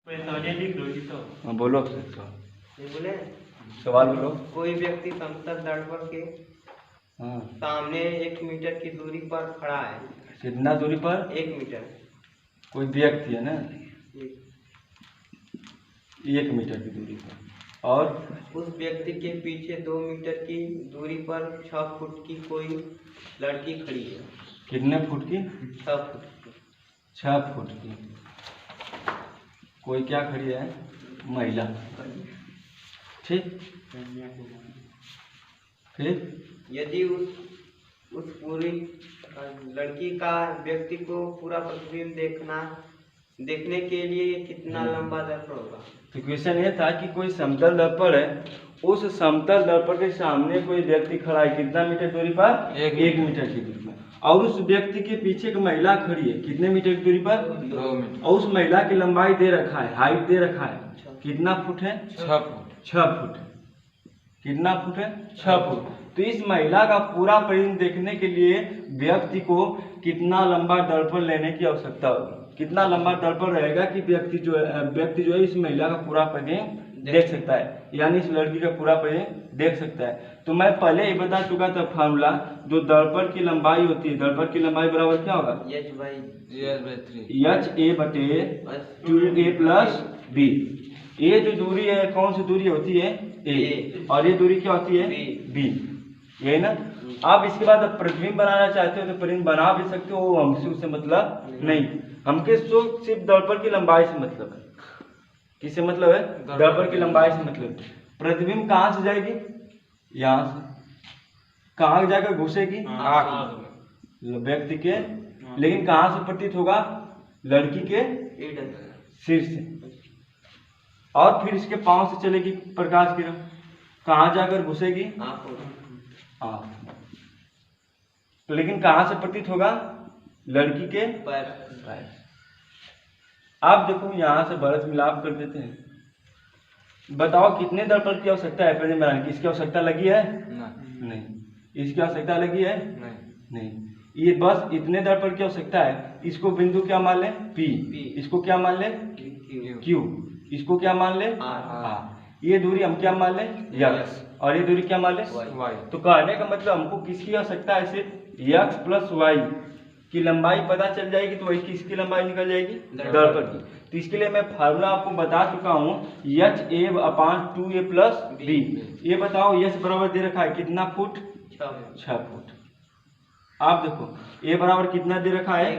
हाँ बोलो बोले सवाल बोलो। कोई व्यक्ति समतल दर्पण के हाँ सामने 1 मीटर की दूरी पर खड़ा है। कितना दूरी पर? 1 मीटर। कोई व्यक्ति है ना, एक। 1 मीटर की दूरी पर, और उस व्यक्ति के पीछे 2 मीटर की दूरी पर 6 फुट की कोई लड़की खड़ी है। कितने फुट की? 6 फुट की। 6 फुट की कोई क्या खड़ी है? महिला। ठीक, फिर यदि उस पूरी लड़की का व्यक्ति को पूरा प्रतिबिंब देखने के लिए कितना लंबा दर्पण होगा? तो क्वेश्चन ये था कि कोई समतल दर्पण है, उस समतल दर्पण के सामने कोई व्यक्ति खड़ा है, कितना मीटर दूरी पर? 1 मीटर की दूरी पर, और उस व्यक्ति के पीछे एक महिला खड़ी है, कितने मीटर की दूरी पर? 2 मीटर। और उस महिला की लंबाई दे रखा है, हाइट दे रखा है, कितना फुट है? 6 फुट। 6 फुट। कितना फुट है? 6 फुट। तो इस महिला का पूरा प्रतिबिंब देखने के लिए व्यक्ति को कितना लंबा दर्पण लेने की आवश्यकता होगी? कितना लंबा दर्पण रहेगा कि व्यक्ति जो है इस महिला का पूरा प्रतिबिंब देख सकता है, यानी इस लड़की का पूरा प्रतिबिंब देख सकता है। तो मैं पहले ही बता चुका था फार्मूला, जो दर्पण की लंबाई होती है, दर्पण की लंबाई बराबर क्या होगा? H/3। HA बटे 2A प्लस B। ये जो दूरी है कौन सी दूरी होती है? A। और ये दूरी क्या होती है? B। यही ना। आप इसके बाद अब प्रतिबिंब बनाना चाहते हो तो प्रतिबिंब बना भी सकते हो, हमसे उससे मतलब नहीं, हमके तो सिर्फ दर्पण की लंबाई से मतलब है। किससे मतलब है? दर्पण की लंबाई से मतलब। प्रतिबिंब कहाँ से जाएगी? यहाँ से। कहाँ जाकर घुसेगी? व्यक्ति के, लेकिन कहाँ से प्रतीत होगा? लड़की के सिर से, और फिर इसके पांव से चलेगी प्रकाश किरण, कहाँ जाकर घुसेगी? आँख। लेकिन कहाँ से प्रतीत होगा? लड़की के पैर। आप देखो यहाँ से बरस मिलाप कर देते हैं, बताओ कितने दर्पण की आवश्यकता है प्रतिबिंब बनाने की? इसकी आवश्यकता लगी है? नहीं। इसकी आवश्यकता लगी है? नहीं। ये बस इतने दर्पण की आवश्यकता है। इसको बिंदु क्या मान ले? P। इसको क्या मान ले? Q। इसको क्या मान ले? R। ये दूरी हम क्या मान ले? X। और ये दूरी क्या मान ले? Y। तो कहने का मतलब हमको किसकी आवश्यकता है? सिर्फ X प्लस Y की लंबाई पता चल जाएगी, तो वही किसकी लंबाई निकल जाएगी? दर्पण की। तो इसके लिए मैं फार्मूला आपको बता चुका हूँ, HA/2A प्लस B। ये बताओ H बराबर दे रखा है कितना फुट? 6 फुट। आप देखो A बराबर कितना दे रखा है?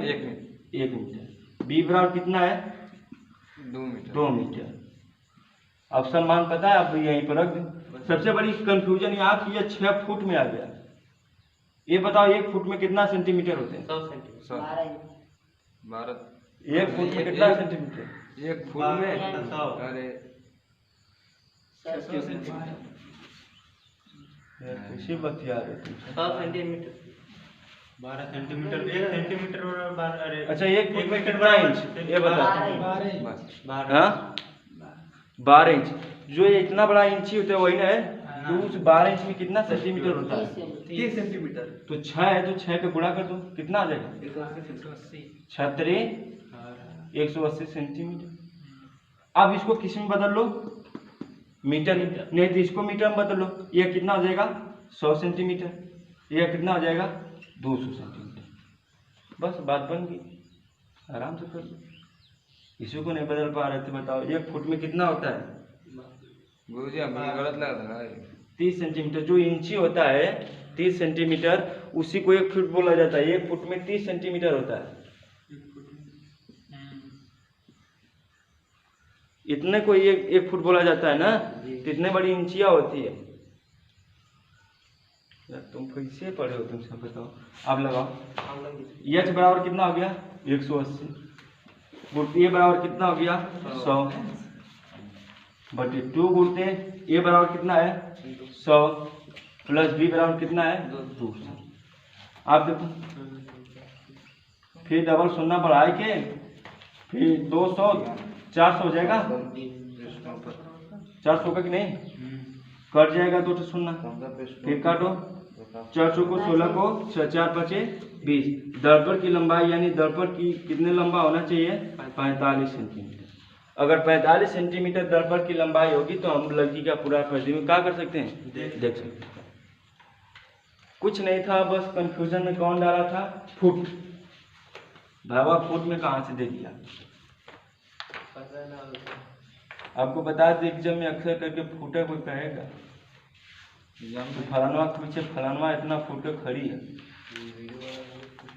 1 मीटर। B बराबर कितना है? 2 मीटर। अब सब मान पता है, अब यहीं पर रख दो। सबसे बड़ी कंफ्यूजन यहाँ की ये 6 फुट में आ गया। ये बताओ 1 फुट में कितना सेंटीमीटर होते हैं? 100 सेंटीमीटर। 1 फुट में कितना सेंटीमीटर? 1 फुट में अरे 100 सेंटीमीटर। कैसे बतिया रहे तुम? 100 सेंटीमीटर। 12 सेंटीमीटर। 1 सेंटीमीटर और 12। अरे अच्छा 1 फुट में कितना इंच? ये बता। 12। हाँ 12 इंच। जो ये इतना बड़ा इंची होता है वही ना है। तो उस 12 इंच में कितना सेंटीमीटर होता है? 30 सेंटीमीटर। तो 6 है तो 6 का गुणा कर दो, कितना आ जाएगा? 180। 180 सेंटीमीटर। अब इसको किस में बदल लो? मीटर। नहीं तो इसको मीटर में बदल लो। ये कितना हो जाएगा? 100 सेंटीमीटर। यह कितना हो जाएगा? 200 सेंटीमीटर। बस बात बन गई, आराम से कर लो। इसी को नहीं बदल पा रहे थे, बताओ 1 फुट में कितना होता है? गुरुजी आप गलत लग रहा है। 30 सेंटीमीटर। जो इंची होता है 30 सेंटीमीटर, उसी को 1 फुट बोला जाता है। 1 फुट में 30 सेंटीमीटर होता है। इतने को 1 फुट बोला जाता है ना, तो इतने बड़ी इंचियां होती है। यार तुम कैसे पढ़े हो, तुम सब बताओ। आप लगाओ। H बराबर कितना हो गया? 180। ये बराबर कितना हो गया? 100 बटे 2 गुणते A बराबर कितना है? 100 प्लस B बराबर कितना है? 200। आप देखो फिर डबल शून्य बढ़ाए के फिर 200 400 हो जाएगा। 400 का कि नहीं? कट जाएगा 2 शून्य, फिर काटो 400 को 16 को 4 5 20। दर्पण की लंबाई यानी दर्पण की कितने लंबा होना चाहिए? 45 सेंटीमीटर। अगर 45 सेंटीमीटर दर्पण की लंबाई होगी तो हम लड़की का पूरा प्रतिबिंब क्या कर सकते हैं, देख सकते हैं। कुछ नहीं था, बस कंफ्यूजन में कौन डाला था, फुट। भावा फुट में कहाँ से दे दिया। पता ना होता। आपको बता दें एग्जाम में अक्सर करके फुटे कोई कहेगा तो फलानवा के पीछे फलानवा इतना फुट के खड़ी है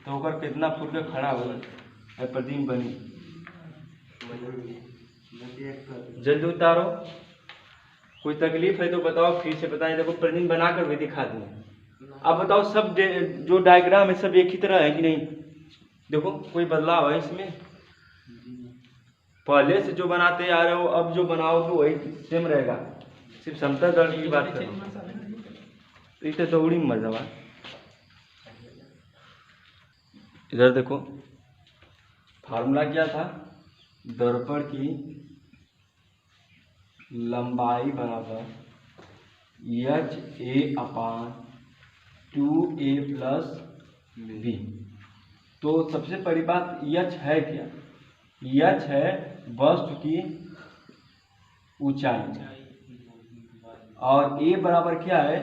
तो ओकर कितना फुट के खड़ा हो प्रतिबिंब बनी। जल्दी उतारो। कोई तकलीफ है तो बताओ, फिर से बताएं। देखो प्रतिबिंब बनाकर भी दिखा दिए। अब बताओ सब जो डायग्राम है सब एक ही तरह है कि नहीं। देखो कोई बदलाव है इसमें। पहले से जो बनाते आ रहे हो अब जो बनाओगे वही सेम रहेगा, सिर्फ समतल दर्द की बात करो। इसे दौड़ी में मर जावा। इधर देखो फार्मूला क्या था, दर्पण की लंबाई बराबर H A upon 2a plus B. तो सबसे बड़ी बात एच है क्या, एच है वस्तु की ऊंचाई और ए बराबर क्या है,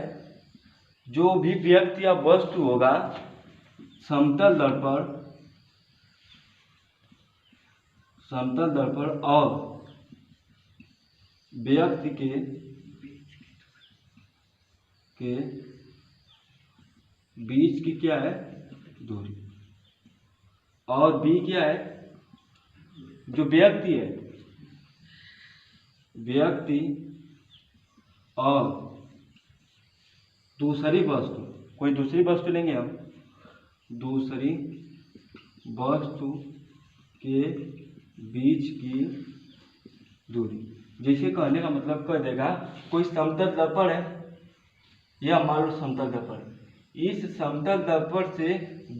जो भी व्यक्ति या वस्तु होगा समतल दर्पण और व्यक्ति के बीच की क्या है, दूरी। और बी क्या है, जो व्यक्ति है, व्यक्ति और दूसरी वस्तु, कोई दूसरी वस्तु लेंगे हम, दूसरी वस्तु के बीच की दूरी। जैसे कहने का मतलब कह देगा कोई समतल दर्पण है या मान लो समतल दर्पण, इस समतल दर्पण से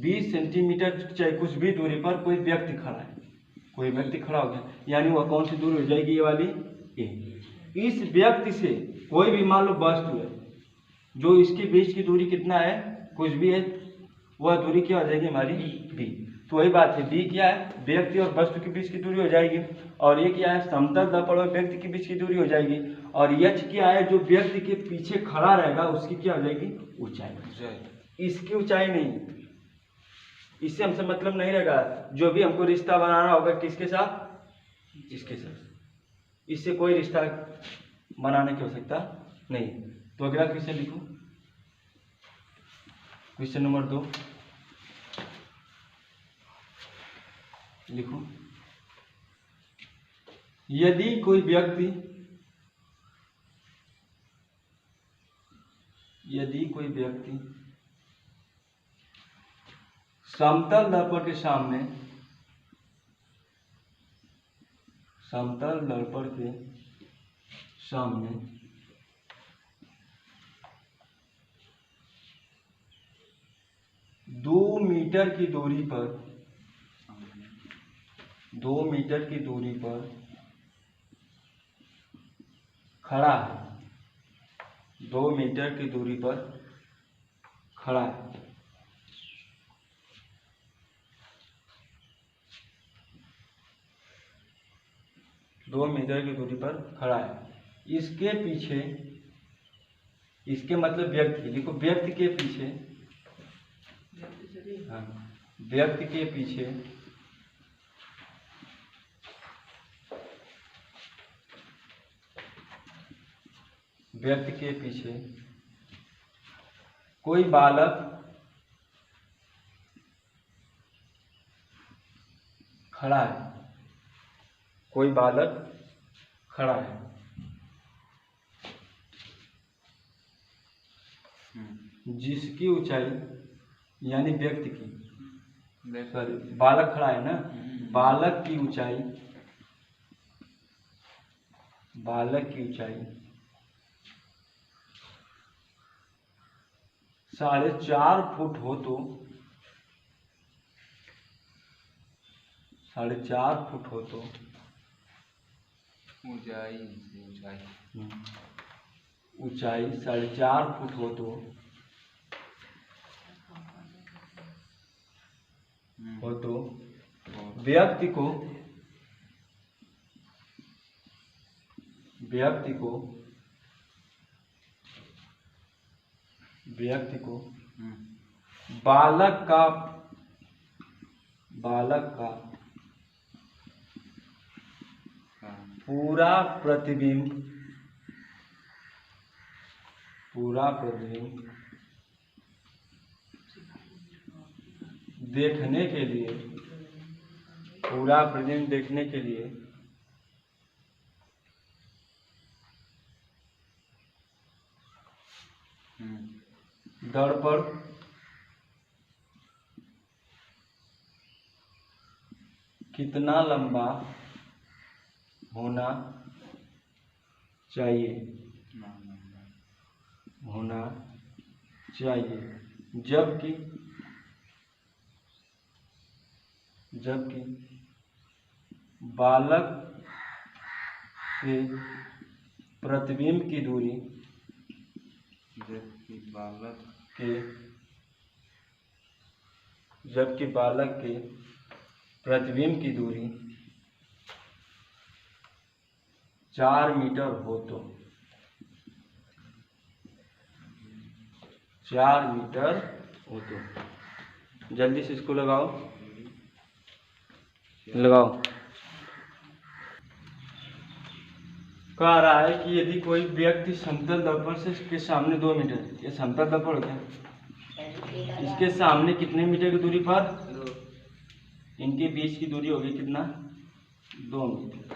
20 सेंटीमीटर चाहे कुछ भी दूरी पर कोई व्यक्ति खड़ा है, कोई व्यक्ति खड़ा हो गया, यानी वह कौन सी दूरी हो जाएगी, ये वाली ए। इस व्यक्ति से कोई भी मान लो वस्तु है जो इसके बीच की दूरी कितना है, कुछ भी है, वह दूरी क्या हो जाएगी हमारी बी। तो वही बात है, बी क्या है, व्यक्ति और वस्तु के बीच की दूरी हो जाएगी, और ये क्या है, समतल दर्पण और व्यक्ति के बीच की दूरी हो जाएगी, और एच क्या है, जो व्यक्ति के पीछे खड़ा रहेगा उसकी क्या हो जाएगी, ऊंचाई। इसकी ऊंचाई नहीं, इससे हमसे मतलब नहीं रहेगा। जो भी हमको रिश्ता बनाना होगा किसके साथ, इसके साथ, इससे कोई रिश्ता बनाने की आवश्यकता नहीं। तो अगला क्वेश्चन लिखो, क्वेश्चन नंबर 2 लिखो। यदि कोई व्यक्ति समतल दर्पण के सामने, समतल दर्पण के सामने 2 मीटर की दूरी पर, 2 मीटर की दूरी पर खड़ा है, 2 मीटर की दूरी पर खड़ा है, दो मीटर की दूरी पर खड़ा है। इसके पीछे, इसके मतलब व्यक्ति, देखो व्यक्ति के पीछे, हाँ, व्यक्ति के पीछे कोई बालक खड़ा है, कोई बालक खड़ा है, जिसकी ऊंचाई, यानी व्यक्ति की, सॉरी बालक खड़ा है ना, बालक की ऊंचाई 4.5 फुट हो तो, 4.5 फुट हो तो ऊंचाई, ऊंचाई 4.5 फुट हो तो व्यक्ति को व्यक्ति को बालक का पूरा प्रतिबिंब देखने के लिए दर्पण कितना लंबा होना चाहिए जबकि बालक के प्रतिबिंब की दूरी जबकि बालक के प्रतिबिंब की दूरी 4 मीटर हो तो 4 मीटर हो तो जल्दी से इसको लगाओ। कह रहा है कि यदि कोई व्यक्ति समतल दर्पण से इसके सामने 2 मीटर, ये समतल दर्पण होता है, इसके सामने कितने मीटर की दूरी पर, इनके बीच की दूरी होगी कितना, 2 मीटर।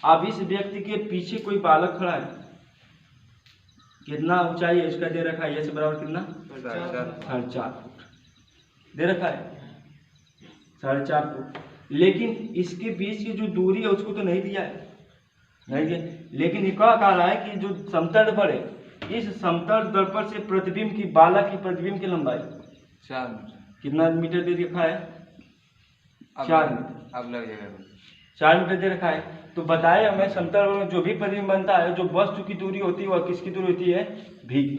अब इस व्यक्ति के पीछे कोई बालक खड़ा है, कितना ऊंचाई है इसका दे रखा है, ये से बराबर कितना 4.5 फुट दे रखा है, 4.5 फुट। लेकिन इसके बीच की जो दूरी है उसको तो नहीं दिया है, लेकिन ये क्या कह रहा है कि जो समतल दर्पण है, इस समतल दर्पण से प्रतिबिंब की बालक की प्रतिबिंब की लंबाई 4 मीटर कितना मीटर दे रखा है, 4 मीटर। अब लग जाएगा 4 मीटर दे रखा है। तो बताए हमें समतल में जो भी प्रतिबिंब बनता है, जो वस्तु की दूरी होती है वह किसकी दूरी होती है, v की,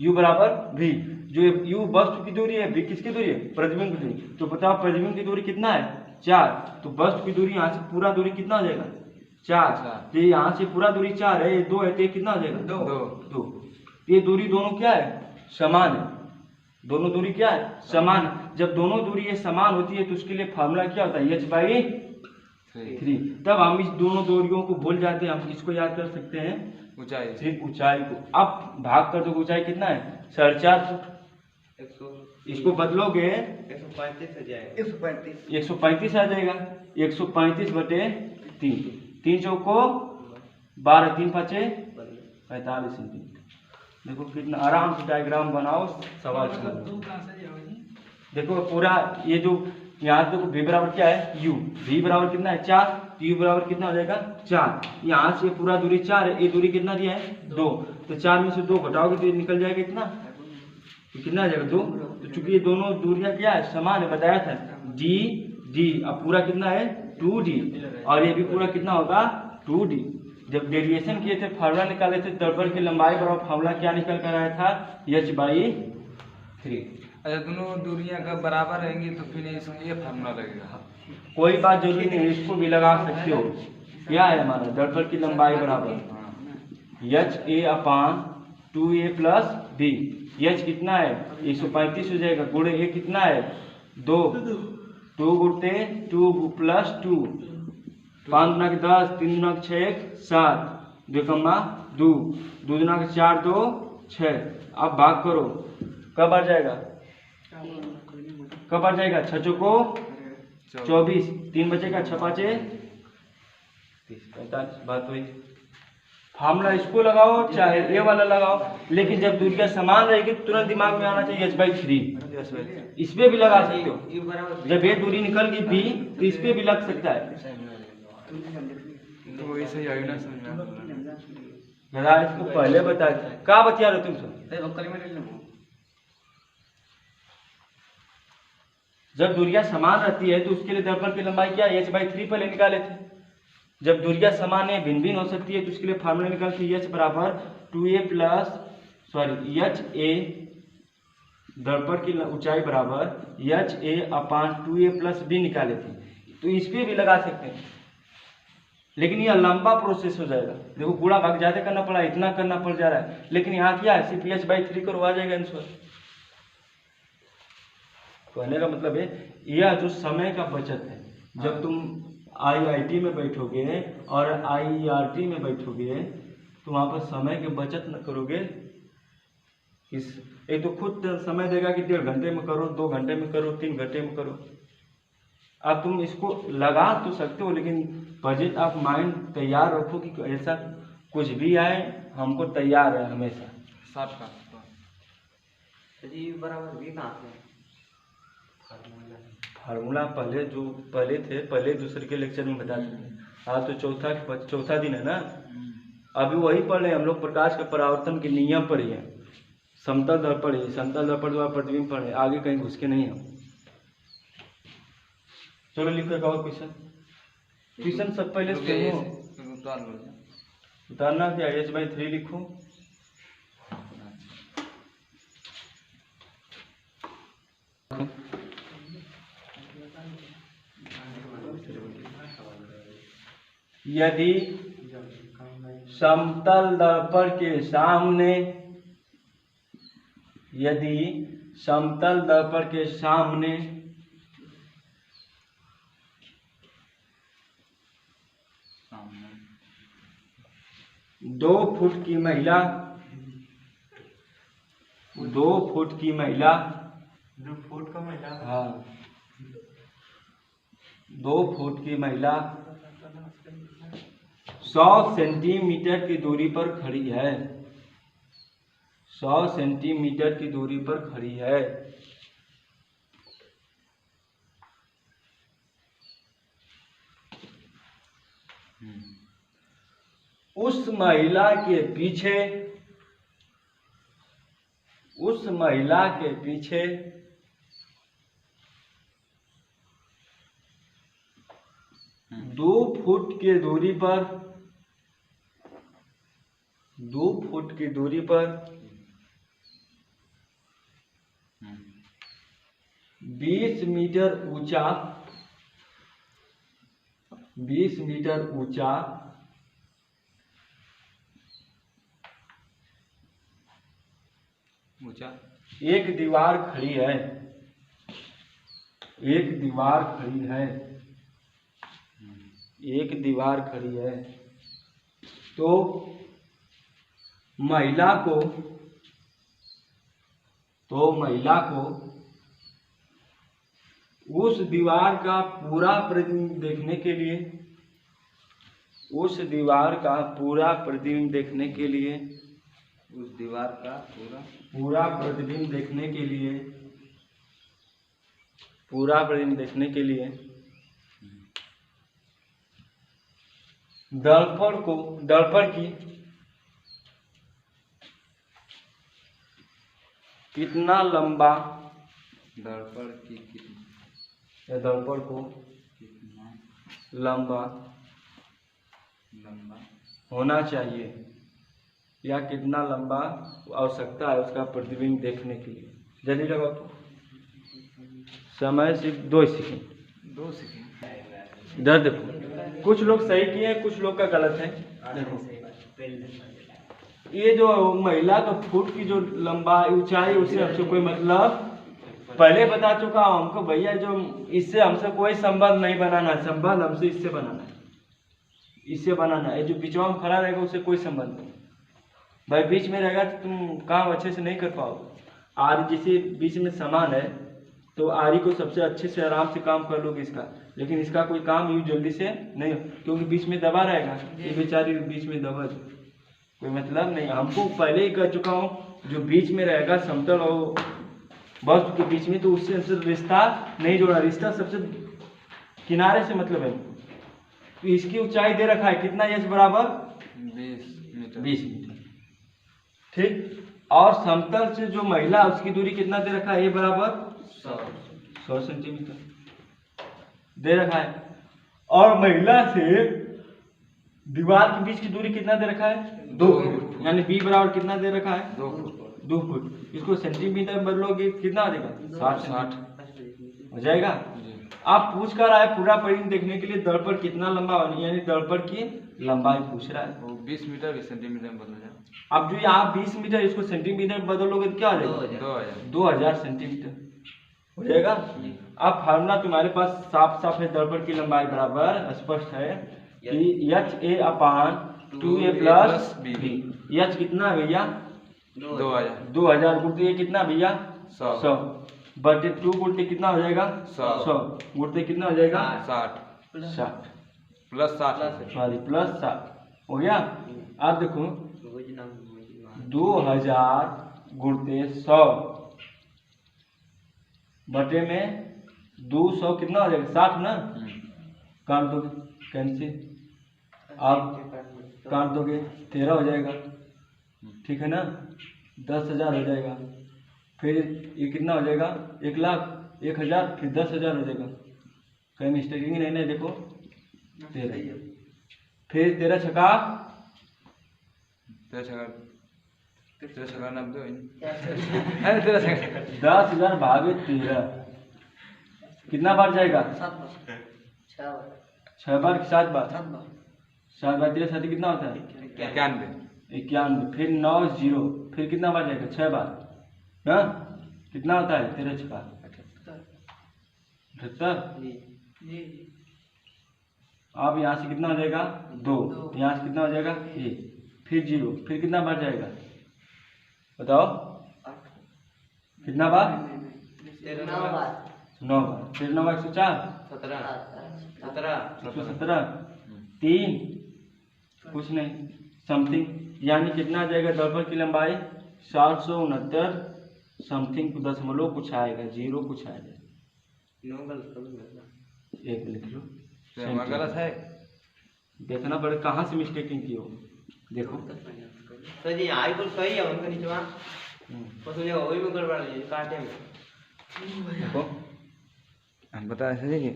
u बराबर v। जो u वस्तु की दूरी है, v किसकी दूरी है, प्रतिबिंब की दूरी। तो बताओ प्रतिबिंब की दूरी कितना है, 4। तो वस्तु की दूरी यहाँ से पूरा दूरी कितना हो जाएगा, 4। तो यहाँ से पूरा दूरी 4 है, ये 2 है, तो ये कितना हो जाएगा, 2। ये दूरी दोनों क्या है, समान है। दोनों दूरी क्या है, समान। जब दोनों दूरी ये समान होती है तो उसके लिए फार्मूला क्या होता है, h/3। तब हम इस दोनों दूरियों को भूल जाते हैं, हम किसको याद कर सकते हैं, ऊंचाई, सिर्फ ऊंचाई को। अब भाग कर दो, ऊंचाई कितना है, 4.5 फुट। इसको बदलोगे 135 आ जाएगा, 135/3, 3 चौको 12, 3 5 45 सेंटीमीटर। देखो कितना आराम से डायग्राम बनाओ, सवाल देखो पूरा ये जो यहाँ देखो v बराबर क्या है, u, v बराबर कितना है 4, तो u बराबर कितना हो जाएगा 4। यहाँ से पूरा दूरी 4 है, ये दूरी कितना दिया है 2, तो 4 में से 2 घटाओगे तो ये निकल जाएगा कितना, तो कितना आ जाएगा 2। तो चूंकि ये दोनों दूरियां क्या है, समान है, बताया था d d। अब पूरा कितना है 2d, और ये भी पूरा कितना होगा 2d। जब डेरिएशन किए थे, फार्मूला निकाले थे दर्पण की लंबाई बराबर, फार्मूला क्या निकल कर आया था, h/3। अच्छा दोनों दूरियां अगर बराबर रहेंगी तो फिर ये फार्मूला लगेगा। कोई बात जरूरी नहीं, इसको भी लगा सकते हो। क्या है हमारा दर्पण की लंबाई बराबर HA/2A + B। h कितना है 135 हो जाएगा, गुणे a कितना है 2, 2 गुणे 2 + 2, 5 × 10, 3 × 6 7, 2 2, 2 × 4 2 6। अब भाग करो, कब आ जाएगा, 6 चौको 24, 3 बचेगा, 6 5 45। बात हुई। फार्मूला इसको लगाओ चाहे ये वाला लगाओ, लेकिन जब दूरियां समान रहेगी तो तुरंत दिमाग में आना चाहिए h/3। इस पे भी लगा सकते हो, जब ये दूरी निकल गई b तो इस पे भी लग सकता है। तो वही सही आई ना समझ में। दादा इसको पहले बता, क्या बतिया रहे तुम सब। जब दूरियां समान रहती है तो उसके लिए दर्पण की लंबाई क्या है, h/3 पहले निकाले थे। जब दूरियां समान है, भिन्न भिन्न हो सकती है, तो उसके लिए फार्मूला निकालते h बराबर 2a HA दर्पण की ऊंचाई बराबर HA/2A + B निकाले थे। तो इस पे भी लगा सकते हैं, लेकिन यह लंबा प्रोसेस हो जाएगा। देखो कूड़ा भाग ज़्यादा करना पड़ा, इतना करना पड़ जा रहा है, लेकिन यहाँ क्या है CPH/3 करो, आ जाएगा आंसर। कहने का मतलब है यह जो समय का बचत है, जब तुम IIT में बैठोगे और IERT में बैठोगे तो वहाँ पर समय की बचत न करोगे। एक तो खुद समय देगा कि 1.5 घंटे में करो, 2 घंटे में करो, 3 घंटे में करो। अब तुम इसको लगा तो सकते हो, लेकिन बजट आप माइंड तैयार रखो कि ऐसा कुछ भी आए हमको तैयार है हमेशा। जी बराबर भी कहाँ से? फार्मूला पहले दूसरे के लेक्चर में बता चुके। आज तो चौथा दिन है ना, अभी वही पढ़ रहे हैं हम लोग, प्रकाश के परावर्तन के नियम पर ही है, समतल दर्पण ही, समतल दर्पण द्वारा प्रतिबिंब पर है, आगे कहीं घुस के नहीं है। चलो लिखो एक और क्वेश्चन सब पहले उतारना क्या, H/3 लिखो। यदि समतल दर्पण के सामने, यदि समतल दर्पण के सामने 2 फुट की महिला 2 फुट की महिला 2 फुट का महिला, हाँ 2 फुट की महिला 100 सेंटीमीटर की दूरी पर खड़ी है, 100 सेंटीमीटर की दूरी पर खड़ी है। उस महिला के पीछे, उस महिला के पीछे 2 फुट की दूरी पर, 2 फुट की दूरी पर 20 मीटर ऊंचा, 20 मीटर ऊंचा एक दीवार खड़ी है, एक दीवार खड़ी है, एक दीवार खड़ी है। तो महिला को उस दीवार का पूरा प्रतिबिंब देखने के लिए, उस दीवार का पूरा प्रतिबिंब देखने के लिए, उस दीवार का पूरा प्रतिबिंब देखने के लिए, पूरा प्रतिबिंब देखने के लिए दर्पण की कितना लंबा, दर्पण को कितना लंबा होना चाहिए, या कितना लंबा आवश्यकता है उसका प्रतिबिंब देखने के लिए। जल्दी लगाओ तो, समय सिर्फ 2 सेकेंड। इधर देखो, कुछ लोग सही किए, कुछ लोग का गलत है। देखो ये जो महिला का फुट की जो लंबाई ऊंचाई, उससे हमसे कोई मतलब, पहले बता चुका हूं हमको भैया, जो इससे हमसे कोई संबंध नहीं बनाना, संबंध हमसे इससे बनाना है, इससे बनाना है। जो बीचवा में खड़ा रहेगा उससे कोई संबंध नहीं भाई, बीच में रहेगा तो तुम काम अच्छे से नहीं कर पाओगे। आरी जिसे बीच में समान है तो आरी को सबसे अच्छे से आराम से काम कर लोगे इसका, लेकिन इसका कोई काम यूँ जल्दी से नहीं, क्योंकि बीच में दबा रहेगा, ये बेचारी बीच में दबा, कोई मतलब नहीं। हमको पहले ही कर चुका हूँ, जो बीच में रहेगा समतल और वस्तु के बीच में, तो उससे रिश्ता नहीं जोड़ा, रिश्ता सबसे किनारे से मतलब है। तो इसकी ऊंचाई दे रखा है कितना, एच बराबर 20 मीटर, ठीक। और समतल से जो महिला उसकी दूरी कितना दे रखा है, ये बराबर 100 सेंटीमीटर दे रखा है। और महिला से दीवार के बीच की दूरी कितना दे रखा है, 2 फुट, यानी बी बराबर कितना दे रखा है, 2 फुट। इसको सेंटीमीटर में बदलोगे कितना आ जाएगा, 60 हो जाएगा। आप पूछ कर आए पूरा परिधि देखने के लिए दर्पण कितना लंबा होनी, यानी दर्पण की लंबाई पूछ रहा है। वो 20 मीटर भी सेंटीमीटर में बदल जाए। अब जो यहाँ 20 मीटर इसको सेंटीमीटर में बदलोगे तो क्या हो जाएगा? 2000। 2000 सेंटीमीटर हो जाएगा। अब फार्मूला तुम्हारे पास साफ साफ है, दर्पण की लंबाई बराबर स्पष्ट है कि HA/2A प्लस B। H कितना है भैया? 2000। 2000 गुणते ये कितना भैया? 100 बटे 2 गुणते कितना हो जाएगा? 100 गुणते कितना हो जाएगा? 60 60 प्लस 60 सॉरी प्लस 60 हो गया। अब देखो 2000 गुणते 100 बटे में 200 कितना हो जाएगा? 60 ना। काट दोगे कैंसिल, आप काट दोगे 13 हो जाएगा, ठीक है ना। 10,000 हो जाएगा, फिर ये कितना हो जाएगा? 1,00,000, 1,000, फिर 10,000 हो जाएगा। कहीं मिस्टेकिंग नहीं ना, देखो 13, फिर 13 छका 10,000 भागे 13 कितना बार जाएगा? 6 बार कि 7 बार? 7 बार 13 साथी कितना होता है? 91। फिर 9 0, फिर कितना बार जाएगा? 6 बार ना। कितना होता है? 13 छका 78। अब यहाँ से कितना हो जाएगा? 2। यहाँ से कितना हो जाएगा? 1, फिर 0, फिर कितना बार जाएगा बताओ? कितना बार? 9 बार। फिर 9 104, 117, 3 कुछ नहीं समथिंग, यानी कितना आ जाएगा? दर्पण की लंबाई 769 समथिंग दशमलव कुछ आएगा, 0 कुछ आएगा। एक लिख लो, गलत है। देखना पड़े कहाँ से मिस्टेकिंग की हो। देखो सर जी आई तो सही है उनका नीचे वहाँ बस मुझे वही में गड़बड़ है काटे में। देखो हम बता ऐसे ही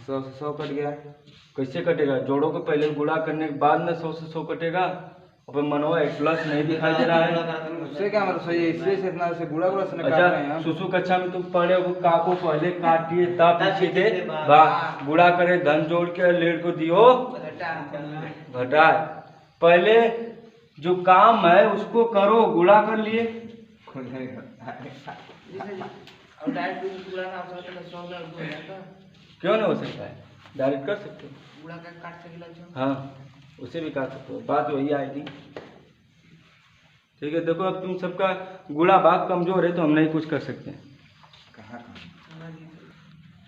100 से 100 कट गया। कैसे कटेगा? जोड़ों को पहले गुणा करने के बाद में 100 से 100 कटेगा। अब मनवा एक प्लस नहीं दिखाई दे रहा है। उससे क्या मतलब सही है, इसलिए से इतना से गुड़ा गुड़ा से काट रहे हैं अच्छा, हम। सुसु कक्षा में तुम पढ़े हो का को पहले काटिए तब पीछे थे गुणा करे, धन जोड़ के लेट को दियो घटाए। पहले जो काम है उसको करो, गुणा कर लिए। क्यों नहीं हो सकता है? डायरेक्ट कर सकते हो। हाँ उसे भी काट सकते हो, बात वही आएगी। ठीक है, देखो अब तुम सबका गुणा भाग कमजोर है तो हम नहीं कुछ कर सकते हैं।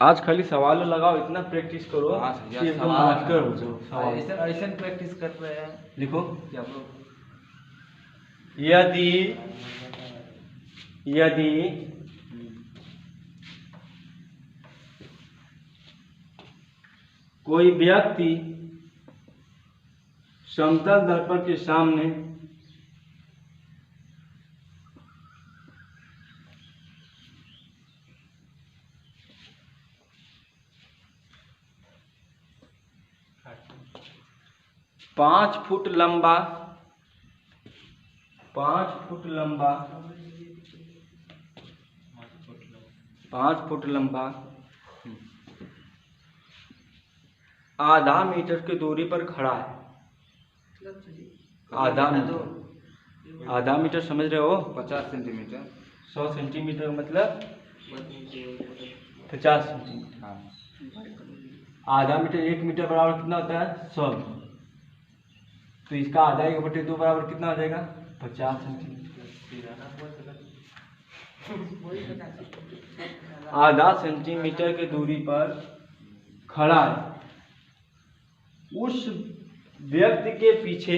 आज खाली सवाल लगाओ, इतना प्रैक्टिस करो कि एकदम मास्टर हो जाओ। सवाल ऐसा प्रैक्टिस कर रहे हैं। लिखो, क्या यदि कोई व्यक्ति समतल दर्पण के सामने पाँच फुट लंबा आधा मीटर की दूरी पर खड़ा है। आधा मीटर समझ रहे हो? 50 सेंटीमीटर। 100 सेंटीमीटर मतलब 50 सेंटीमीटर। हाँ आधा मीटर 1 मीटर बराबर कितना होता है? 100। तो इसका आधा 1/2 बराबर कितना हो जाएगा? 50 सेंटीमीटर। आधा सेंटीमीटर की दूरी पर खड़ा है। उस व्यक्ति के पीछे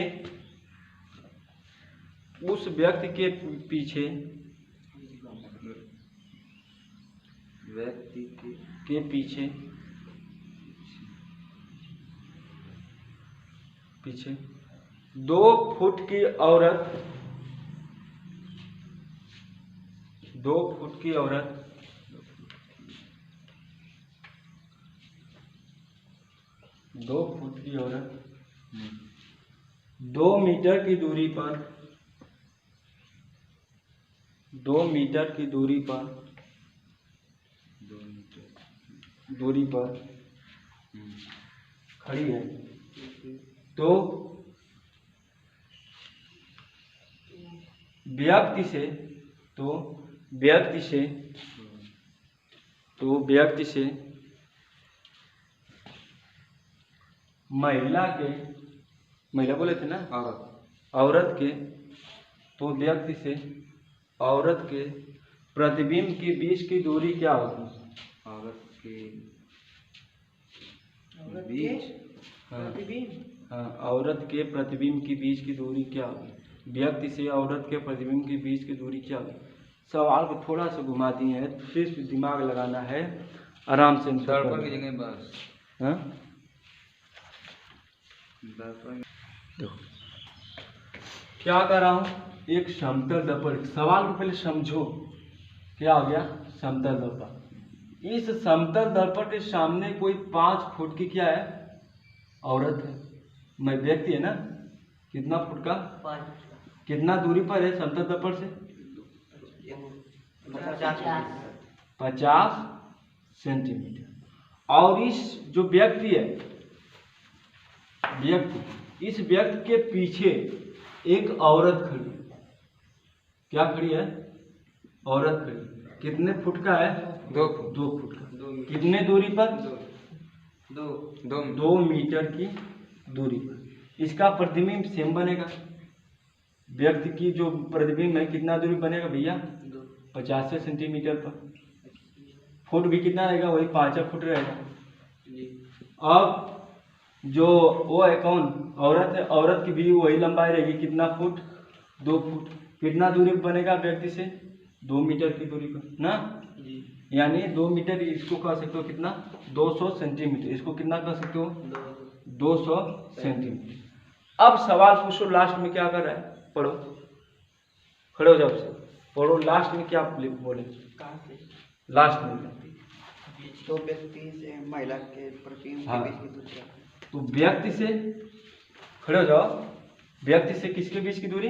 2 फुट की औरत 2 फुट की औरत 2 मीटर की दूरी पर 2 मीटर दूरी पर खड़ी है तो व्यक्ति से महिला बोले थे ना, औरत के तो व्यक्ति से औरत के प्रतिबिंब के बीच की दूरी क्या होगी? औरत के बीच, हाँ, औरत के प्रतिबिंब के बीच की दूरी क्या होगी? व्यक्ति से औरत के प्रतिबिंब के बीच की दूरी क्या होगी? सवाल को थोड़ा सा घुमा दिए हैं, सिर्फ दिमाग लगाना है, आराम से दर्पण की जगह बस। हाँ दर्पण देखो क्या कर रहा हूँ, एक समतल दर्पण। सवाल को पहले समझो, क्या हो गया? समतल दर्पण। इस समतल दर्पण के सामने कोई 5 फुट की क्या है? औरत है, मैं व्यक्ति है ना, कितना फुट का? 5 कितना दूरी पर है समतल दर्पण से? 50 सेंटीमीटर। और इस जो व्यक्ति है, इस व्यक्ति के पीछे एक औरत खड़ी है। क्या खड़ी है? औरत खड़ी। कितने फुट का है? 2 फुट। 2 फुट का। कितने दूरी पर? 2 मीटर की दूरी पर। इसका प्रतिबिंब सेम बनेगा। व्यक्ति की जो प्रतिबिंब है कितना दूरी बनेगा भैया? 50 सेंटीमीटर पर। फुट भी कितना रहेगा? वही 5 फुट रहेगा। अब जो वो है कौन? औरत है, औरत की भी वही लंबाई रहेगी, कितना फुट? 2 फुट। कितना दूरी बनेगा व्यक्ति से? 2 मीटर की दूरी पर ना, यानी 2 मीटर। इसको कह सकते हो कितना? 200 सेंटीमीटर। इसको कितना कह सकते हो? 200 सेंटीमीटर। अब सवाल पूछो, लास्ट में क्या कर रहा है? पढ़ो, खड़े हो जाओ से पढ़ो। लास्ट में क्या बोले? लास्ट में तो व्यक्ति से महिला के प्रतिबिंब हाँ। के बीच की दूरी क्या है? तो व्यक्ति से, खड़े हो जाओ, व्यक्ति से किसके बीच की दूरी?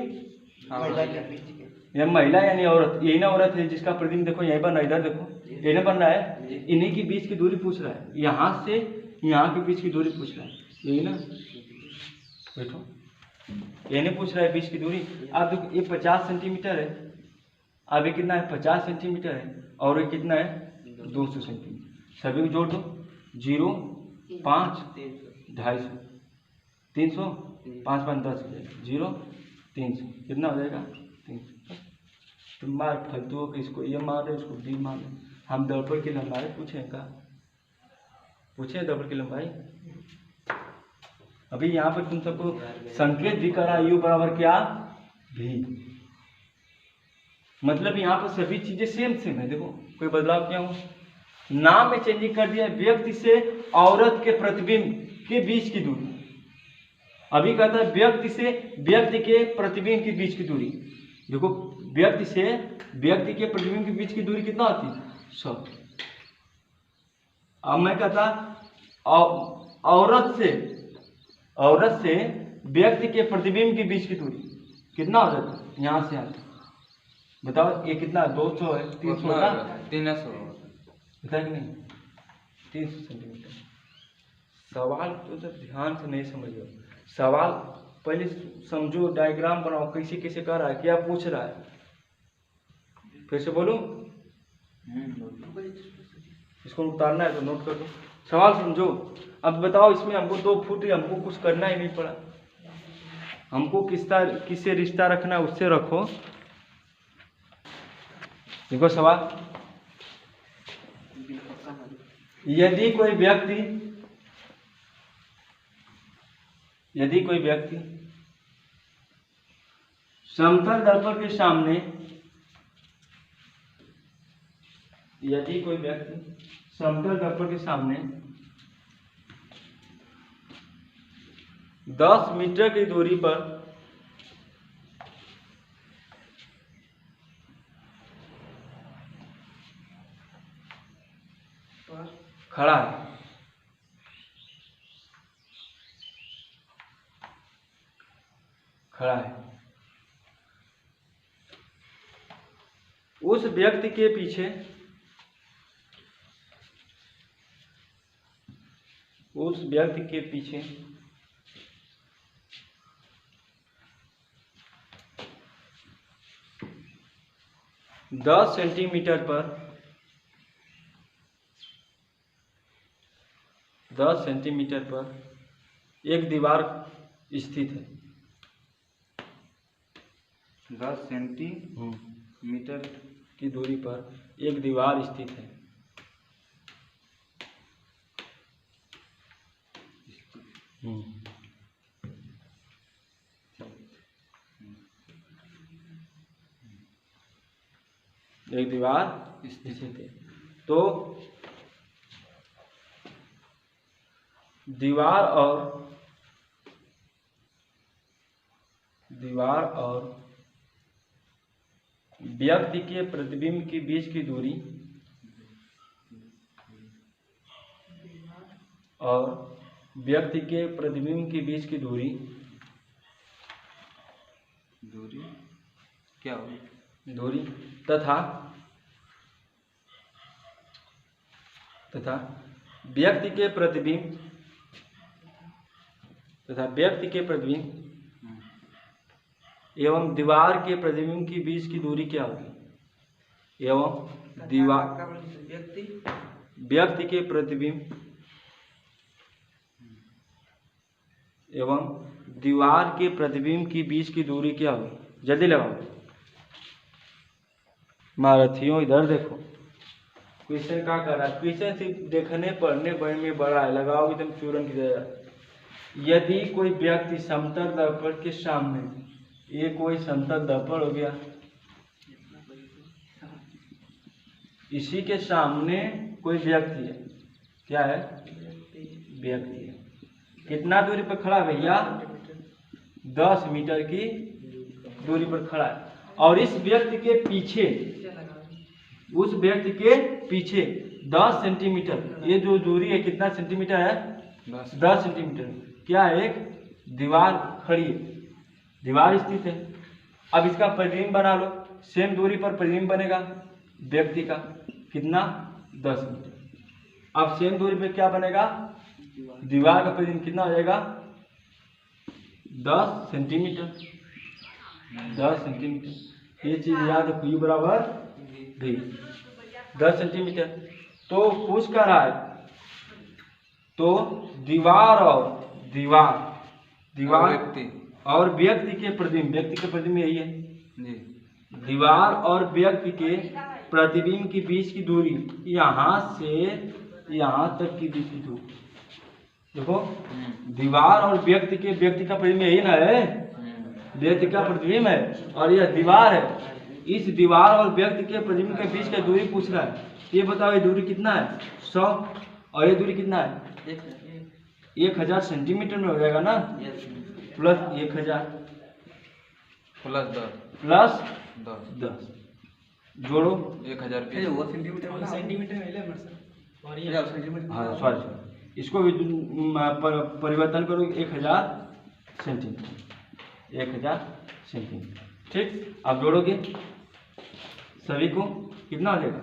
महिला के बीच के। या महिला यानी औरत, यही ना औरत है जिसका प्रतिबिंब देखो यहीं बन रहा है, इधर देखो यही ना बन रहा है। इन्हीं की बीच की दूरी पूछ रहा है, यहाँ से यहाँ के बीच की दूरी पूछ रहा है, यही ना। बैठो, ये नहीं पूछ रहा है बीच की दूरी। अब देखो ये 50 सेंटीमीटर है, अब ये कितना है? 50 सेंटीमीटर है, और ये कितना है? 200 सेंटीमीटर। सभी को जोड़ दो, 0, 5, 250, 300, 5 5 10 हो जाएगा, 0, 300, कितना हो जाएगा? 300। तुम मार फालतू हो कि इसको ये मार रहे, इसको डी मार रहे। हम दर्पण की लंबाई पूछे का? पूछे दर्पण की लंबाई? अभी यहाँ पर तुम सबको संकेत भी करा, u बराबर क्या? v। मतलब यहाँ पर सभी चीजें सेम है। देखो कोई बदलाव क्या हुआ? नाम में चेंजिंग कर दिया। व्यक्ति से औरत के प्रतिबिंब के बीच की दूरी। अभी कहता है व्यक्ति से व्यक्ति के प्रतिबिंब के बीच की दूरी। देखो व्यक्ति से व्यक्ति के प्रतिबिंब के बीच की दूरी कितना होती है? 100। अब मैं कहता औरत से व्यक्ति के प्रतिबिंब के बीच की दूरी कितना हो जाता है? यहाँ से यहाँ, बताओ ये कितना? 200 है, 300 होगा? 300 पता कि नहीं? 300 सेंटीमीटर। सवाल तो जब ध्यान से नहीं समझो, सवाल पहले समझो, डायग्राम बनाओ, कैसे कैसे कर रहा है, क्या पूछ रहा है। फिर से बोलो, इसको उतारना है तो नोट कर दो, सवाल समझो। अब बताओ इसमें हमको 2 फुट, हमको कुछ करना ही नहीं पड़ा। हमको किससे रिश्ता रखना है उससे रखो। देखो सवाल, यदि कोई व्यक्ति समतल दर्पण के सामने, यदि कोई व्यक्ति समतल दर्पण के सामने 10 मीटर की दूरी पर खड़ा है, उस व्यक्ति के पीछे उस व्यक्ति के पीछे दस सेंटीमीटर पर एक दीवार स्थित है। 10 सेंटीमीटर की दूरी पर एक दीवार स्थित है। एक दीवार स्थित है। तो दीवार और व्यक्ति के प्रतिबिंब के बीच की दूरी और व्यक्ति के प्रतिबिंब के बीच की दूरी क्या होगी? दूरी तथा व्यक्ति के प्रतिबिंब एवं दीवार के प्रतिबिंब के बीच की दूरी क्या होगी? एवं व्यक्ति के प्रतिबिंब एवं दीवार के प्रतिबिंब के बीच की दूरी क्या होगी? जल्दी लगाओ महारथियों, इधर देखो क्वेश्चन क्या कर रहा है। क्वेश्चन सिर्फ देखने पढ़ने में बड़ा है, लगाओ एकदम चूरन की तरह। यदि कोई व्यक्ति समतल दर्पण के सामने, ये कोई समतल दर्पण हो गया, इसी के सामने कोई व्यक्ति है। क्या है? व्यक्ति है। कितना दूरी पर खड़ा है भैया? 10 मीटर की दूरी पर खड़ा है। और इस व्यक्ति के पीछे, उस व्यक्ति के पीछे 10 सेंटीमीटर, ये जो दूरी है कितना सेंटीमीटर है? 10 सेंटीमीटर। क्या एक दीवार खड़ी है, दीवार स्थित है। अब इसका प्रतिबिंब बना लो, सेम दूरी पर प्रतिबिंब बनेगा व्यक्ति का, कितना? 10 मीटर। अब सेम दूरी पे क्या बनेगा? दीवार का प्रतिबिंब कितना हो जाएगा? 10 सेंटीमीटर। 10 सेंटीमीटर, ये चीज याद रखो, U बराबर V। 10 सेंटीमीटर। तो पूछ कर रहा है, तो दीवार और व्यक्ति के प्रतिबिंब यही है जी। दीवार और व्यक्ति के प्रतिबिंब के बीच की दूरी, यहाँ से यहाँ तक की बीच की दूरी। देखो, दीवार और व्यक्ति का प्रतिबिंब यही ना है, व्यक्ति का प्रतिबिंब है और यह दीवार है। इस दीवार और व्यक्ति के प्रतिबिंब के बीच की दूरी पूछ रहा है। ये बताओ, ये दूरी कितना है? 100। और ये दूरी कितना है? 1000 सेंटीमीटर में हो जाएगा ना, प्लस 1000 प्लस 10 जोड़ो 1000 हाँ सॉरी, इसको भी परिवर्तन करो 1000 सेंटीमीटर, 1000 सेंटीमीटर। ठीक, आप जोड़ोगे सभी को, कितना हो जाएगा?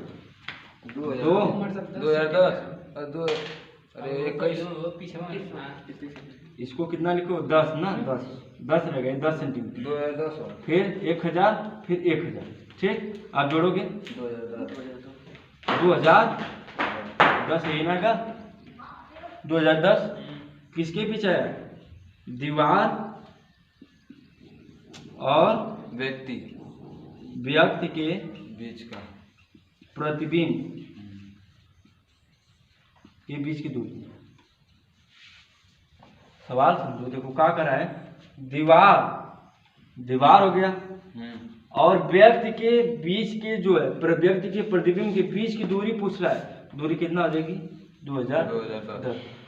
2010 अरे 21 इसको कितना लिखो? 10 ना, 10 रह गए, 10 सेंटीमीटर। 2010 फिर 1000, फिर 1000। ठीक, आप जोड़ोगे 2010 यही ना का 2010 किसके पीछे है? दीवार और व्यक्ति के बीच का प्रतिबिंब के बीच की दूरी। सवाल समझो, देखो क्या कर रहा है। दीवार हो गया और व्यक्ति के बीच के जो है, व्यक्ति के प्रतिबिंब के बीच की दूरी पूछ रहा है। दूरी कितना हो जाएगी? 2010।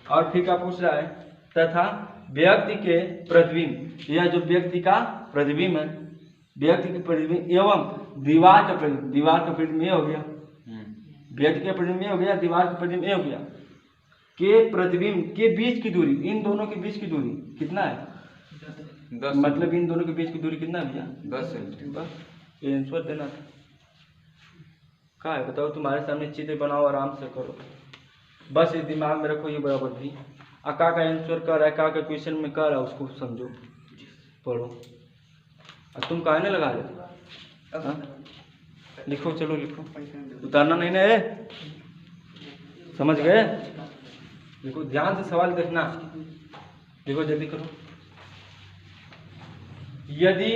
और फिर क्या पूछ रहा है? तथा व्यक्ति के प्रतिबिंब, यह जो व्यक्ति का प्रतिबिंब है, व्यक्ति के प्रतिबिंब एवं दीवार का प्रतिबिंब ये हो गया, व्यक्ति का प्रतिबिंब ये हो गया, दीवार का प्रतिबिंब ये हो गया, के प्रतिबिंब के बीच की दूरी, इन दोनों के बीच की दूरी कितना है? 10। मतलब इन दोनों के बीच की दूरी कितना है भैया? 10 सेंटीमीटर। ये आंसर देना था। क्या है बताओ, तुम्हारे सामने चित्र बनाओ, आराम से करो, बस इस दिमाग में रखो, ये बराबर भी। का आंसर कर रहा है, का क्वेश्चन में कर रहा है, उसको समझो, पढ़ो। अब तुम कहने लगा रहे हाँ? लिखो, चलो लिखो, उतारना नहीं ना है, समझ गए? देखो ध्यान से सवाल देखना, देखो जल्दी करो। यदि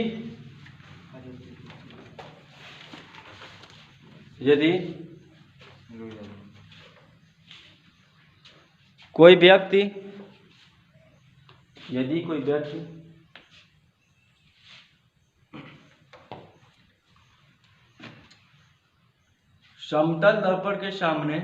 कोई व्यक्ति समतल दर्पण के सामने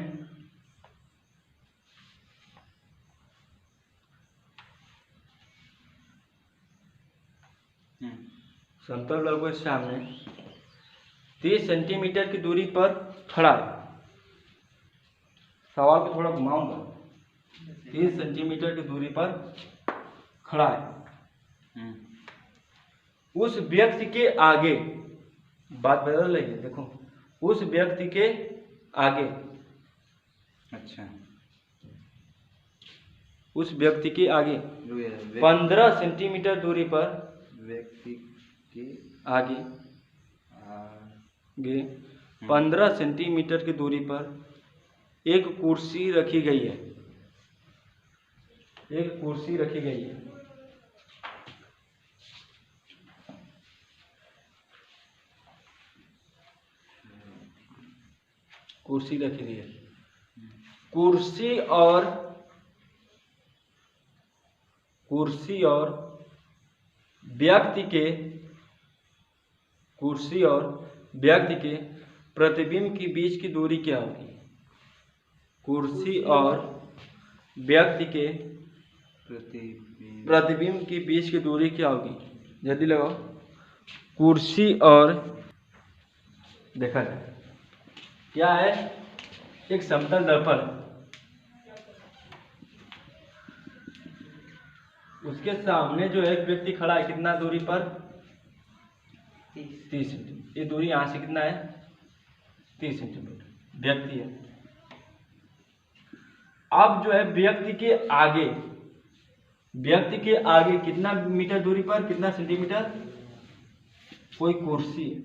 समतल दर्पण के सामने 30 सेंटीमीटर की दूरी पर खड़ा है। सवाल को थोड़ा घुमाऊंगा। 30 सेंटीमीटर की दूरी पर खड़ा है। उस व्यक्ति के आगे, बात बदल रही है, देखो, उस व्यक्ति के आगे, अच्छा, उस व्यक्ति के आगे 15 सेंटीमीटर दूरी पर, व्यक्ति के आगे 15 सेंटीमीटर की दूरी पर एक कुर्सी रखी गई है। एक कुर्सी रखी गई है। कुर्सी रखी गई है। कुर्सी और व्यक्ति के प्रतिबिंब के बीच की दूरी क्या होगी? कुर्सी और व्यक्ति के प्रतिबिंब के बीच की दूरी क्या होगी? जल्दी लगाओ। कुर्सी और, देखा जाए क्या है, एक समतल दर्पण, उसके सामने जो एक व्यक्ति खड़ा है, कितना दूरी पर? 30 सेंटीमीटर। ये दूरी यहाँ से कितना है? 30 सेंटीमीटर व्यक्ति है। अब जो है व्यक्ति के आगे कितना मीटर दूरी पर, कितना सेंटीमीटर? कोई कुर्सी है,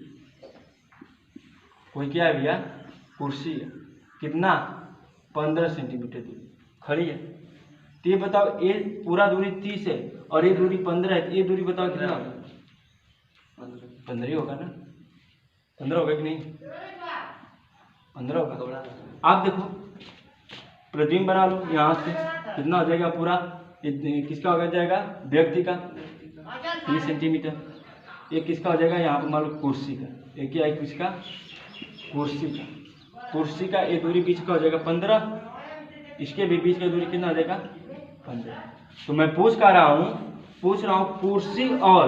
कोई क्या है भैया? कुर्सी है। कितना? 15 सेंटीमीटर दूरी खड़ी है। तो ये बताओ, ये पूरा दूरी 30 है और ये दूरी 15 है, तो ये दूरी बताओ कितना होगा? 15 ही होगा ना? 15 होगा कि नहीं? 15 होगा। आप देखो, प्रतिबिंब बना लो यहाँ से, कितना हो जाएगा पूरा? किसका हो जाएगा? व्यक्ति का 30 सेंटीमीटर। ये किसका हो जाएगा? यहाँ पर मान लो कुर्सी का। ये क्या है? किसका? कुर्सी का। कुर्सी का ये दूरी बीच का हो जाएगा 15, इसके भी बीच का दूरी कितना हो जाएगा? 15। तो मैं पूछ रहा हूँ कुर्सी और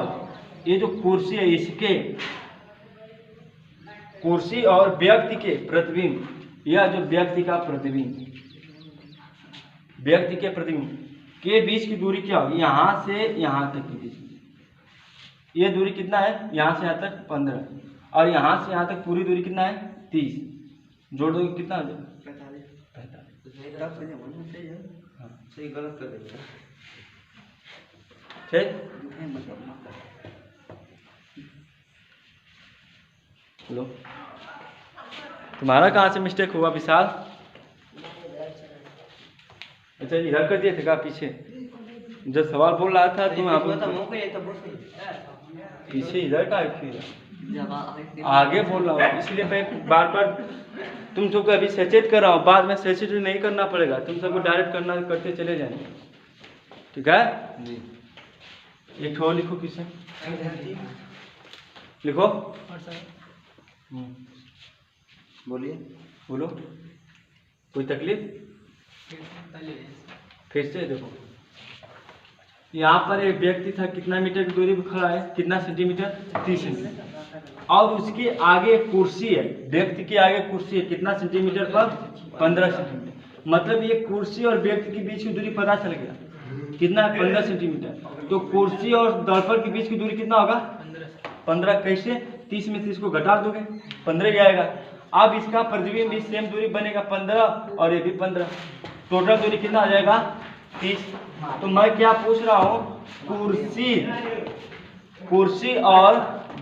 ये जो कुर्सी है, इसके, कुर्सी और व्यक्ति के प्रतिबिंब, यह जो व्यक्ति का प्रतिबिंब, व्यक्ति के प्रतिबिंब के बीच की दूरी क्या होगी? यहाँ से यहाँ तक की बीच की ये दूरी कितना है? यहाँ से यहाँ तक 15 और यहाँ से यहाँ तक पूरी दूरी कितना है? 30। जोड़ दो कितना हो जाएगा? 45। सही गलत कर देंगे। ठीक, लो, तुम्हारा कहाँ से मिस्टेक हुआ विशाल? अच्छा, इधर कर दिए थे क्या पीछे? जब सवाल बोल रहा था तुम आप पीछे इधर का फिर आगे बोल रहा हूँ, इसलिए मैं बार बार तुम सबको अभी सचेत कर रहा हूँ। बाद में सचेत नहीं करना पड़ेगा, तुम सबको डायरेक्ट करते चले जाएंगे। ठीक है जी। एक ठो लिखो, किसे लिखो? बोलिए, बोलो, कोई तकलीफ? फिर से देखो, यहाँ पर एक व्यक्ति था, कितना मीटर की दूरी पर खड़ा है? कितना सेंटीमीटर? 30 सेंटीमीटर। और उसके आगे कुर्सी है, व्यक्ति के आगे कुर्सी है, कितना सेंटीमीटर पर? 15 सेंटीमीटर। मतलब ये कुर्सी और व्यक्ति के बीच की दूरी पता चल गया, कितना? 15 सेंटीमीटर। तो कुर्सी और दर्पण के बीच की दूरी कितना होगा? 15। कैसे? 30 में 30 को घटा दोगे, 15 ही आएगा। अब इसका प्रतिबिंब भी सेम दूरी बनेगा 15 और ये भी 15, टोटल दूरी कितना आ जाएगा? 30। तो मैं क्या पूछ रहा हूँ, कुर्सी और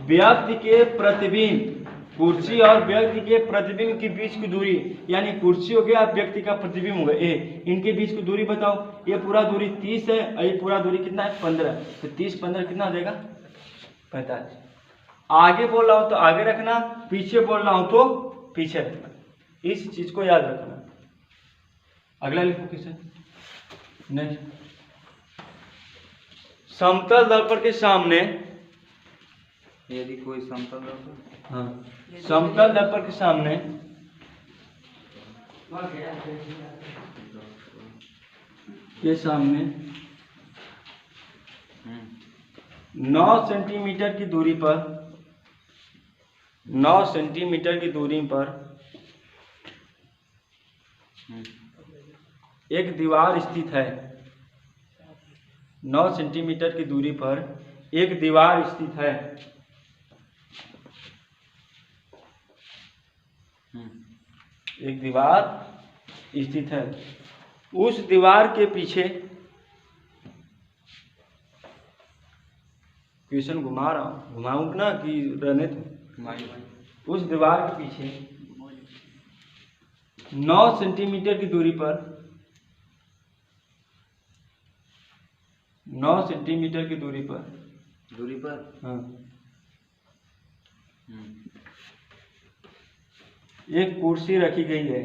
व्यक्ति के प्रतिबिंब, कुर्सी और व्यक्ति के प्रतिबिंब के बीच की दूरी, यानी कुर्सी हो गया व्यक्ति का प्रतिबिंब हो गया ए, इनके बीच की दूरी बताओ। ये पूरा दूरी 30 है और ये पूरा दूरी कितना है 15। तो 30 15 कितना हो जाएगा 45। आगे बोल रहा हूं तो आगे रखना, पीछे बोल रहा हूं तो पीछे रखना, इस चीज को याद रखना। अगला लिखो क्वेश्चन नेक्स्ट। समतल दर्पण के सामने, यदि कोई समतल दर्पण, हाँ, समतल दर्पण के सामने हम्म, 9 सेंटीमीटर की दूरी पर, 9 सेंटीमीटर की दूरी पर एक दीवार स्थित है। 9 सेंटीमीटर की दूरी पर एक दीवार स्थित है। एक दीवार स्थित है। उस दीवार के पीछे, क्वेश्चन घुमा रहा हूं, घुमाऊं ना कि रहने दो। उस दीवार के पीछे 9 सेंटीमीटर की दूरी पर, 9 सेंटीमीटर की दूरी पर, हाँ, एक कुर्सी रखी गई है।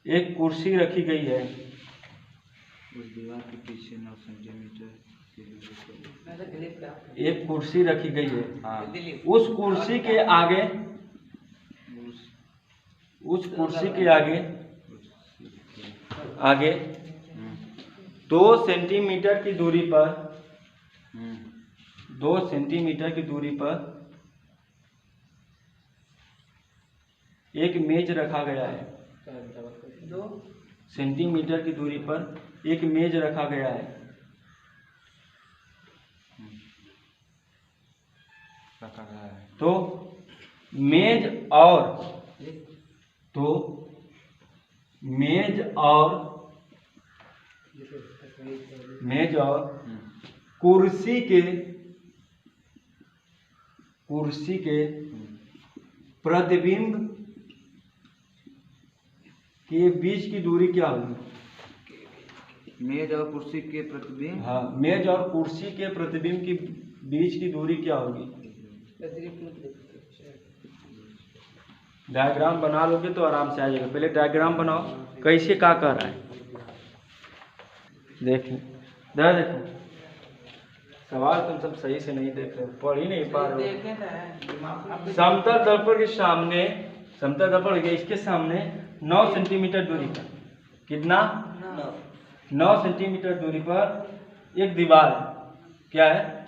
एक कुर्सी रखी गई है। उस दीवार के पीछे 9 सेंटीमीटर की दूरी पर एक कुर्सी रखी गई है। हाँ, उस कुर्सी के आगे, उस कुर्सी के आगे 2 सेंटीमीटर की दूरी पर, 2 सेंटीमीटर की दूरी पर एक मेज रखा गया है। 2 सेंटीमीटर की दूरी पर एक मेज रखा गया है। तो मेज और, तो मेज और कुर्सी के प्रतिबिंब के बीच की दूरी क्या होगी? मेज और कुर्सी के प्रतिबिंब, हाँ, मेज और कुर्सी के प्रतिबिंब के बीच की दूरी क्या होगी? डायग्राम बना लोगे तो आराम से आ जाएगा। पहले डायग्राम बनाओ, कैसे क्या कर रहा है देखो। देखो सवाल तुम सब सही से नहीं देख रहे हो, पढ़ ही नहीं पा रहे हो। समतल दर्पण के सामने, समतल दर्पण के इसके सामने 9 सेंटीमीटर दूरी पर, कितना? 9 सेंटीमीटर दूरी पर एक दीवार है। क्या है?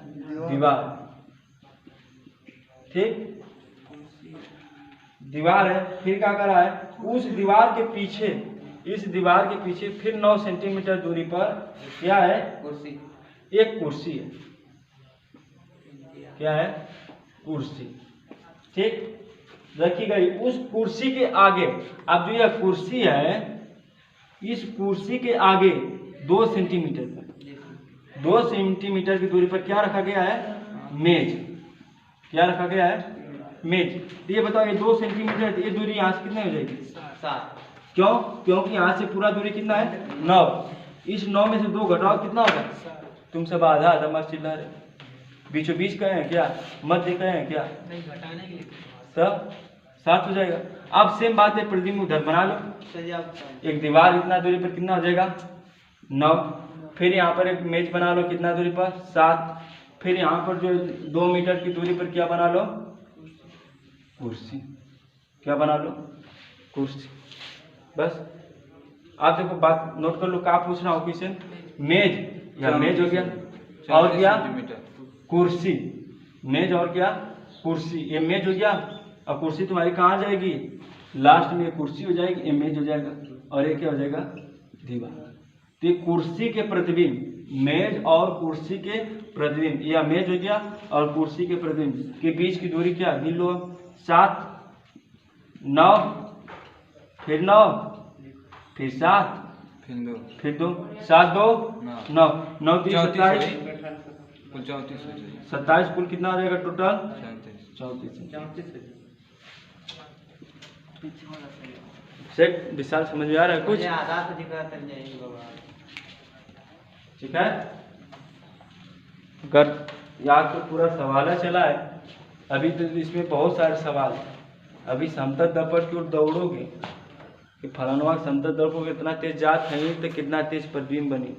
दीवार, ठीक, दीवार है। फिर क्या कर रहा है? उस दीवार के पीछे, इस दीवार के पीछे फिर 9 सेंटीमीटर दूरी पर क्या है? कुर्सी, एक कुर्सी है। क्या है? कुर्सी, ठीक, रखी गई। उस कुर्सी के आगे, अब जो यह कुर्सी है, इस कुर्सी के आगे 2 सेंटीमीटर पर, 2 सेंटीमीटर की दूरी पर क्या रखा गया है? मेज। क्या रखा गया है? मेज। तो ये बताओ, ये 2 सेंटीमीटर, ये दूरी यहाँ से कितनी हो जाएगी? 7। क्यों? क्योंकि यहाँ से पूरा दूरी कितना है? 9। इस 9 में से 2 घटाओ, कितना होगा? तुम सब आधा आधा मत चिल्ला रहे, बीचों बीच कहे हैं क्या? मध्य कहे हैं क्या? नहीं, घटाने के लिए सब 7 हो जाएगा। अब सेम बात है, प्रतिबिंब उधर बना लो। एक दीवार इतना दूरी पर कितना हो जाएगा? 9। फिर यहाँ पर एक मेज बना लो, कितना दूरी पर? 7। फिर यहाँ पर जो 2 मीटर की दूरी पर क्या बना लो? कुर्सी। क्या बना लो? कुर्सी। बस आप देखो, बात नोट कर लो, क्या पूछ रहा हूँ क्वेश्चन? मेज, या मेज हो गया, और क्या? कुर्सी। मेज और क्या? कुर्सी। ये मेज हो गया, और कुर्सी तुम्हारी कहाँ जाएगी? लास्ट में ये कुर्सी हो जाएगी, ये मेज हो जाएगा, और ये क्या हो जाएगा? दीवार। तो ये कुर्सी के प्रतिबिंब, मेज और कुर्सी के प्रतिबिंब, या मेज हो गया और कुर्सी के प्रतिबिंब के बीच की दूरी क्या? गिन लो, 7। 9, फिर 9, फिर 7, फिर 2 फिर 2, 7 2 9 9 9 3 27 कुल 34 हो जाएगा। 27 कुल कितना आ जाएगा टोटल? 34। 34। सेट विशाल समझ में आ रहा है कुछ? मुझे आधा से दिखा चल जाएगी बाबा। ठीक है, अगर याद तो पूरा सवाल चला है। अभी तो इसमें बहुत सारे सवाल हैं। अभी समतल दर्पण की ओर दौड़ोगे कि फलाना समतल दर्पण को इतना तेज जात है तो कितना तेज प्रतिबिंब बनी,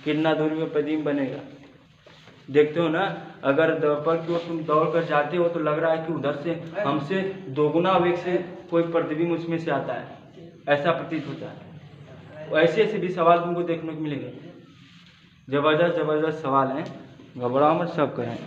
कितना दूरी में प्रतिबिंब बनेगा। देखते हो ना, अगर दर्पण की ओर तुम दौड़ कर जाते हो तो लग रहा है कि उधर से हमसे दोगुना वेग से कोई प्रतिबिंब उसमें से आता है, ऐसा प्रतीत होता है। ऐसे ऐसे भी सवाल तुमको देखने को मिलेंगे। जबरदस्त जबरदस्त सवाल हैं, घबराओ मत, सब करें।